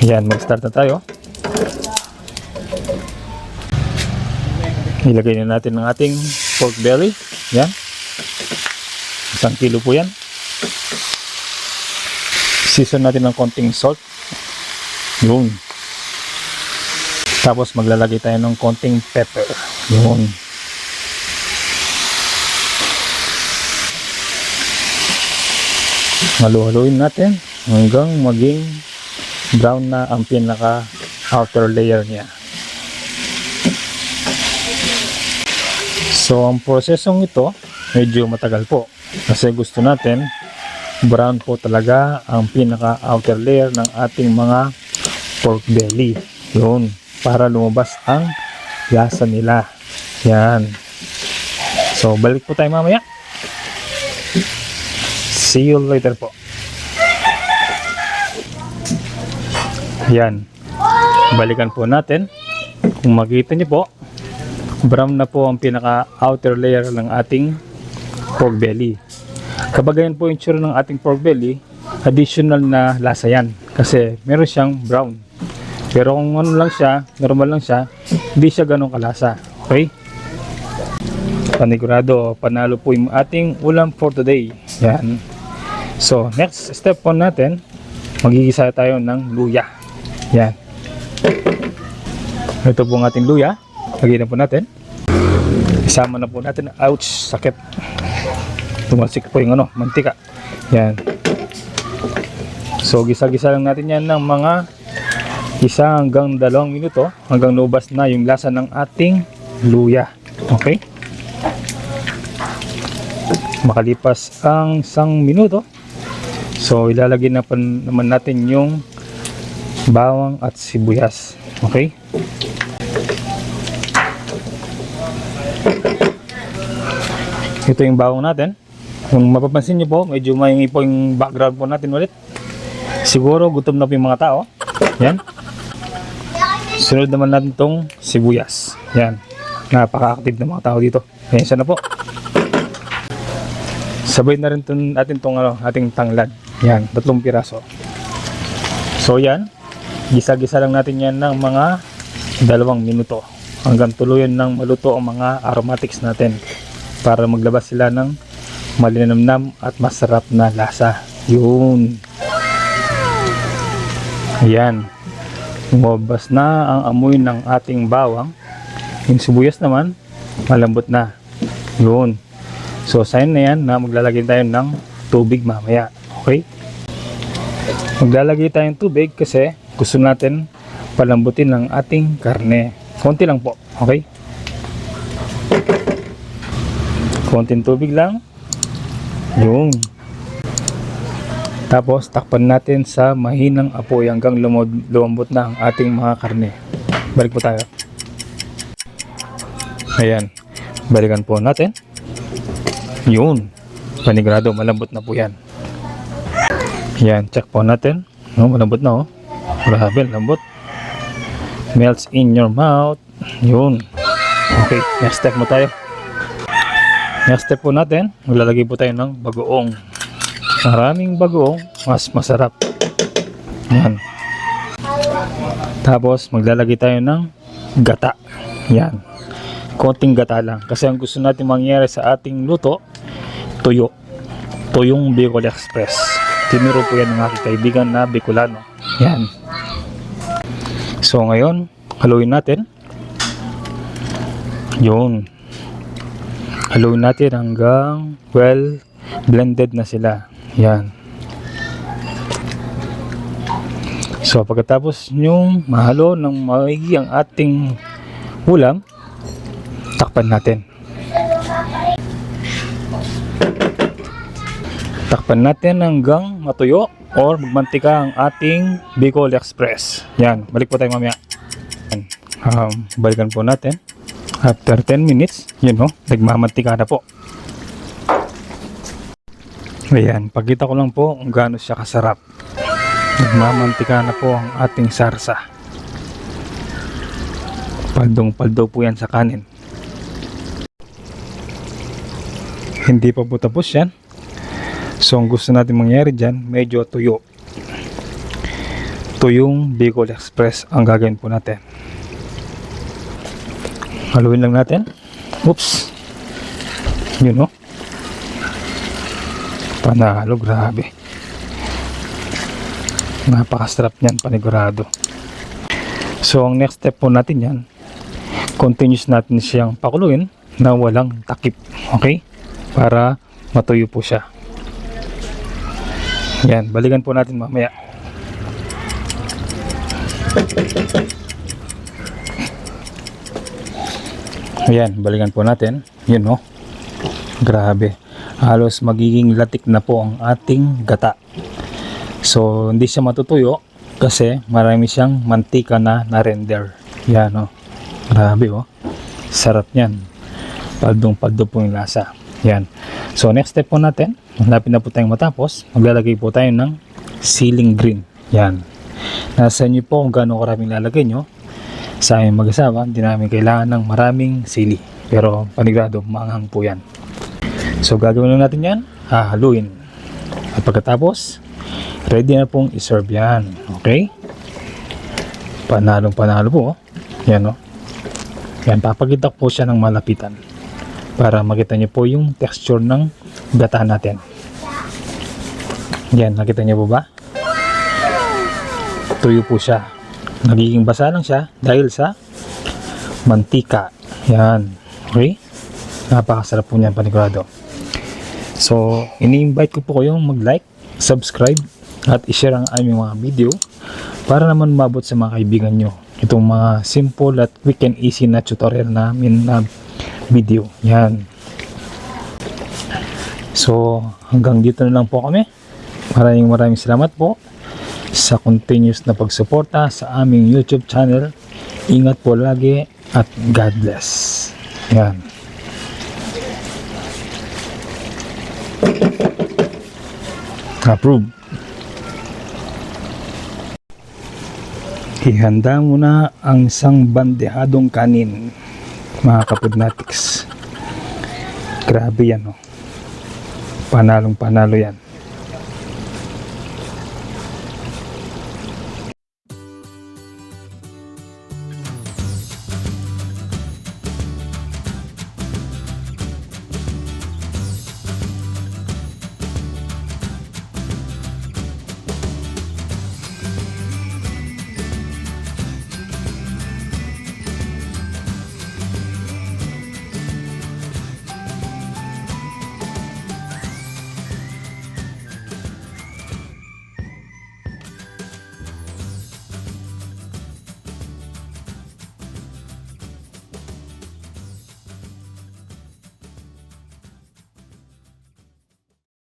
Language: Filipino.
Yan, mag-start na tayo. Ilagay na natin ang ating pork belly. Yan. 1 kilo po yan. Season natin ng konting salt. Yun. Tapos maglalagay tayo ng konting pepper. Yun. Halu-haluin natin hanggang maging brown na ang pinaka outer layer niya. So ang prosesong ito medyo matagal po kasi gusto natin brown po talaga ang pinaka outer layer ng ating mga pork belly. Yun, para lumabas ang lasa nila. Yan. So balik po tayo mamaya. See you later po. Yan. Balikan po natin. Kung makita niyo po, brown na po ang pinaka outer layer ng ating pork belly. Kabagayan po yung tsura ng ating pork belly, additional na lasa yan. Kasi meron siyang brown. Pero kung ano lang siya, normal lang siya, hindi siya ganun kalasa. Okay? Panigurado, panalo po yung ating ulam for today. Yan. So, next step po natin, magigisa tayo ng luya. Yan. Ito po ang ating luya. Lagyan na po natin. Isama na po natin. Ouch! Sakit. Tumalsik po yung mantika. Yan. So, gisa-gisa lang natin yan ng mga 1 hanggang 2 minuto hanggang lumabas na yung lasa ng ating luya. Okay? Makalipas ang 1 minuto, so ilalagay na pa naman natin yung bawang at sibuyas. Okay? Ito yung bawang natin. Kung mapapansin nyo po, medyo mahingi po yung background po natin ulit. Siguro gutom na po yung mga tao. Yan. Sunod naman natin itong sibuyas. Yan. Napaka-active ng mga tao dito. Ayan siya na po. Sabay na rin natin itong ating tanglad. Yan. 3 piraso. So yan. Gisa-gisa lang natin yan ng mga 2 minuto. Hanggang tuluyan ng maluto ang mga aromatics natin. Para maglabas sila ng malinamnam at masarap na lasa. Yun. Ayan. Lumabas na ang amoy ng ating bawang. Yung sibuyas naman, malambot na. Yun. So, sign na yan na maglalagay tayo ng tubig mamaya. Okay? Maglalagay tayo ng tubig kasi gusto natin palambutin ang ating karne. Konti lang po. Okay? Konting tubig lang. Yun. Tapos, takpan natin sa mahinang apoy hanggang lumambot na ang ating mga karne. Balik po tayo. Ayan. Balikan po natin. Yun. Panigurado, malambot na po yan. Ayan, check po natin. No, malambot na oh. Grabe, lambot. Melts in your mouth. Yun. Okay, next step mo tayo. Next step po natin, maglalagay po tayo ng bagoong. Maraming bagoong, mas masarap. Yan. Tapos maglalagay tayo ng gata. Yan. Konting gata lang. Kasi ang gusto natin mangyari sa ating luto, tuyo. Tuyong Bicol Express. Tinuro po yan ng aking kaibigan na Bicolano. Yan. So ngayon, haluin natin. Yun. Haluin natin hanggang well blended na sila. Yan. So pagkatapos nyong mahalo ng maigi ang ating ulam, takpan natin. Takpan natin hanggang matuyo or magmantika ang ating Bicol Express. Yan. Balik po tayo mamaya. Yan. Balikan po natin. After 10 minutes, yun oh, nagmamantika na po. Ayan, pakita ko lang po kung gaano siya kasarap. Nagmamantika na po ang ating sarsa. Paldong-paldo po yan sa kanin. Hindi pa po tapos yan. So ang gusto natin mangyari dyan, medyo tuyo. tuyong Bicol Express ang gagawin po natin. Haluin lang natin. Oops. Yun o. Panalo, grabe. Napakasarap niyan, panigurado. So ang next step po natin yan, continuous natin siyang pakuluin na walang takip. Okay? Para matuyo po siya. Yan, balikan po natin mamaya. Ayan, balikan po natin. Yun o. Grabe. Halos magiging latik na po ang ating gata. So, hindi siya matutuyo kasi marami siyang mantika na na-render. Yan o. Grabe o. Sarap yan. Paldong-paldo po yung lasa. Yan. So, next step po natin. Malapit na po tayong matapos. Maglalagay po tayo ng ceiling green. Yan. Nasa inyo po kung gaano karaming lalagay nyo. Sa aming mag-asawa, hindi namin kailangan ng maraming sili. Pero panigurado, maanghang po yan. So gagawin lang natin yan, hahaluin. At pagkatapos, ready na pong iserve yan. Okay? Panalong panalo po. Yan o. Yan, papakita ko po siya ng malapitan. Para makita nyo po yung texture ng gata natin. Yan, nakita nyo po ba? Tuyo po siya. Nagiging basa lang siya dahil sa mantika. Yan. Okay? Napakasarap po niyan, panigurado. So, ini-invite ko po kayong mag-like, subscribe, at i-share ang aming mga video para naman mabot sa mga kaibigan nyo itong mga simple at quick and easy na tutorial namin na video. Yan. So, hanggang dito na lang po kami. Maraming salamat po sa continuous na pagsuporta sa aming YouTube channel. Ingat po lagi at God bless. Yan. Approve. Ihanda mo na ang isang bandehadong kanin, mga kapudnatics. Grabe yan, oh. Panalong panalo yan.